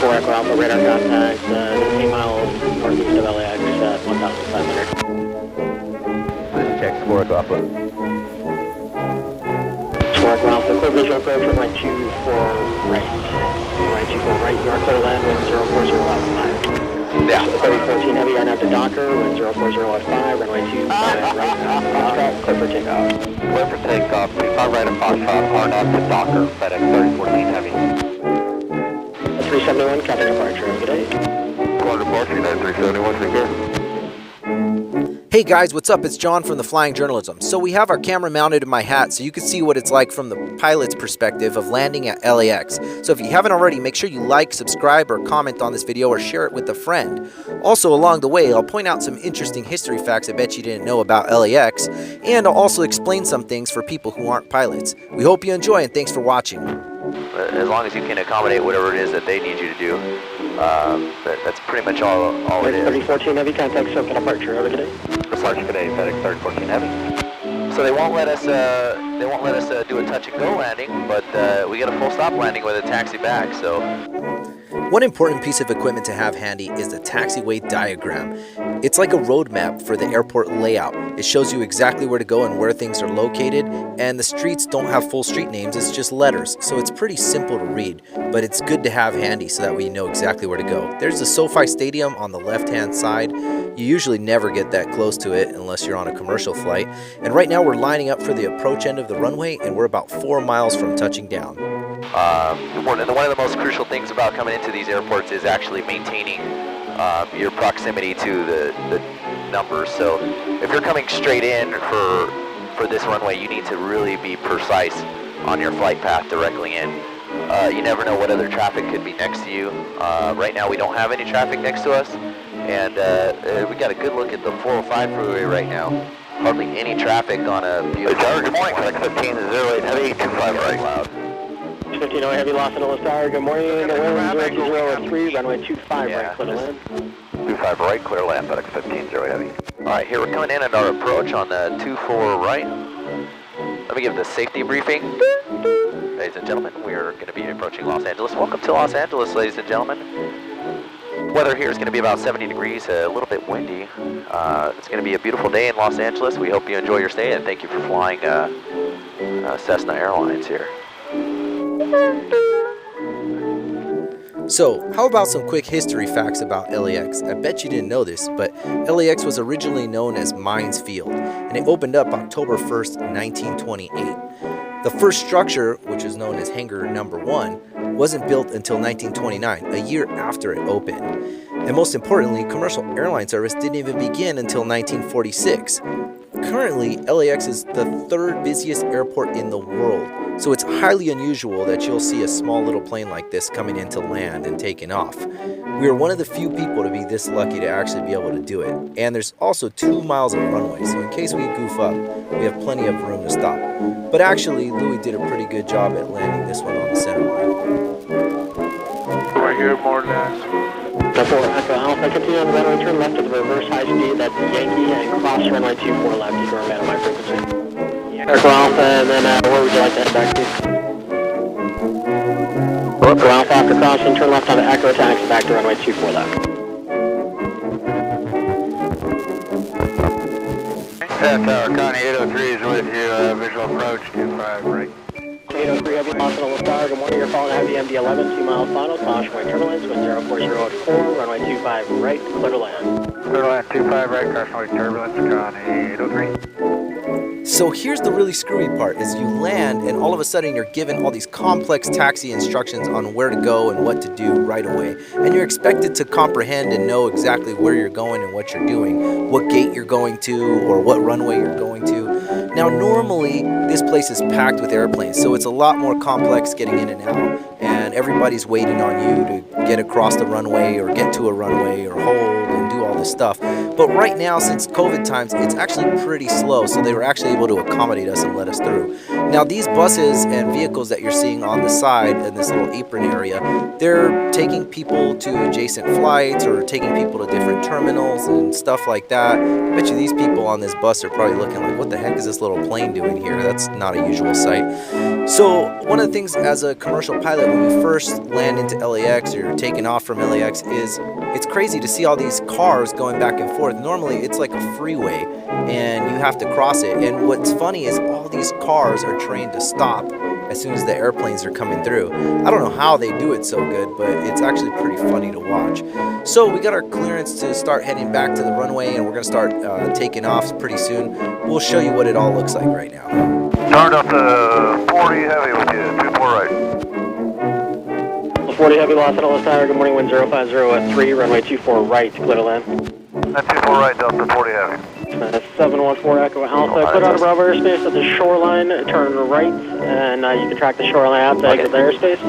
4 Echo Alpha, radar contact, 8 miles northeast of LAX at 1,500. Let's check 4 Echo Alpha. 4 Echo Alpha, clear visual approach, runway 24 right. Runway 24 right, you are clear to land, wind 040 at 5. Yeah. 3014 heavy, right now to Docker, wind 040 at 5, runway 25 right, Foxtrot, clear for takeoff. Clear for takeoff, 25 right at Foxtrot, RNAV to Docker, FedEx 3014 heavy. 371, Captain departure, good day. Quarter departure, United 371, take care. Hey guys, what's up? It's John from the Flying Journalism. So we have our camera mounted in my hat so you can see what it's like from the pilot's perspective of landing at LAX. So if you haven't already, make sure you like, subscribe, or comment on this video or share it with a friend. Also along the way, I'll point out some interesting history facts I bet you didn't know about LAX, and I'll also explain some things for people who aren't pilots. We hope you enjoy and thanks for watching. As long as you can accommodate whatever it is that they need you to do, that's pretty much all it is. 3014 heavy, contact circle departure, over today. Departure today, FedEx 3014 heavy. So they won't let us do a touch and go landing, but we get a full stop landing with a taxi back. So one important piece of equipment to have handy is the taxiway diagram. It's like a roadmap for the airport layout. It shows you exactly where to go and where things are located, and the streets don't have full street names, it's just letters, so it's pretty simple to read, but it's good to have handy so that way you know exactly where to go. There's the SoFi Stadium on the left-hand side. You usually never get that close to it unless you're on a commercial flight, and right now we're lining up for the approach end of the runway, and we're about 4 miles from touching down. One of the most crucial things about coming into these airports is actually maintaining your proximity to the numbers. So if you're coming straight in for this runway, you need to really be precise on your flight path directly in. You never know what other traffic could be next to you. Right now we don't have any traffic next to us, and we got a good look at the 405 freeway right now. Hardly any traffic on a beautiful... Good morning, FedEx 1508 heavy, 25 right. Loud. 1508 heavy, Los Angeles Tower, good morning, wind 020 runway 25 right, clear to land. 25 right, clear land, FedEx 1508 heavy. Alright, here we're coming in at our approach on the 24 right. Let me give the safety briefing. Ladies and gentlemen, we are going to be approaching Los Angeles. Welcome to Los Angeles, ladies and gentlemen. Weather here is going to be about 70 degrees, a little bit windy. It's going to be a beautiful day in Los Angeles. We hope you enjoy your stay, and thank you for flying Cessna Airlines here. So, how about some quick history facts about LAX? I bet you didn't know this, but LAX was originally known as Mines Field, and it opened up October 1st, 1928. The first structure, which is known as Hangar Number 1, wasn't built until 1929, a year after it opened. And most importantly, commercial airline service didn't even begin until 1946. Currently, LAX is the 3rd busiest airport in the world, so it's highly unusual that you'll see a small little plane like this coming in to land and taking off. We are one of the few people to be this lucky to actually be able to do it. And there's also 2 miles of runway, so in case we goof up, we have plenty of room to stop. But actually, Louis did a pretty good job at landing this one on the center line. Right here, more or less. 4 Echo Alpha, continue on the runway, turn left to the reverse high speed, that's Yankee, and cross runway 24 left, you can remain my frequency. Echo Alpha, and then where would you like to head back to? Echo Alpha, after crossing, turn left on the Echo taxi back to runway 24 left. Tower, Connie 803 is with you, visual approach 25 right. 803 heavy, Los Angeles Tower, good morning, you're following heavy MD-11, 2 miles final, caution way turbulence, wind 040 at 4, runway 25 right, clear to land. Clear to land, 25 right, caution way turbulence, Connie 803. So here's the really screwy part, is you land and all of a sudden you're given all these complex taxi instructions on where to go and what to do right away. And you're expected to comprehend and know exactly where you're going and what you're doing, what gate you're going to or what runway you're going to. Now normally this place is packed with airplanes, so it's a lot more complex getting in and out, and everybody's waiting on you to get across the runway or get to a runway or hold and do all this stuff. But right now, since COVID times, it's actually pretty slow, so they were actually able to accommodate us and let us through. Now these buses and vehicles that you're seeing on the side in this little apron area, they're taking people to adjacent flights or taking people to different terminals and stuff like that. I bet you these people on this bus are probably looking like, what the heck is this little plane doing here? That's not a usual sight. So one of the things as a commercial pilot, when you first land into LAX or you're taking off from LAX is it's crazy to see all these cars going back and forth. Normally it's like a freeway and you have to cross it. And what's funny is all these cars are trained to stop as soon as the airplanes are coming through. I don't know how they do it so good, but it's actually pretty funny to watch. So we got our clearance to start heading back to the runway, and we're gonna start taking off pretty soon. We'll show you what it all looks like right now. Turned up to 40 heavy with you, 24 right. 40 heavy, lost at LS Tower. Good morning, wind 050 runway 24 right, clear to land. And 24 right, Delta 40 heavy. 714 Echo Alpha, clear out of Bravo airspace at the shoreline, turn right, and you can track the shoreline out to exit the airspace.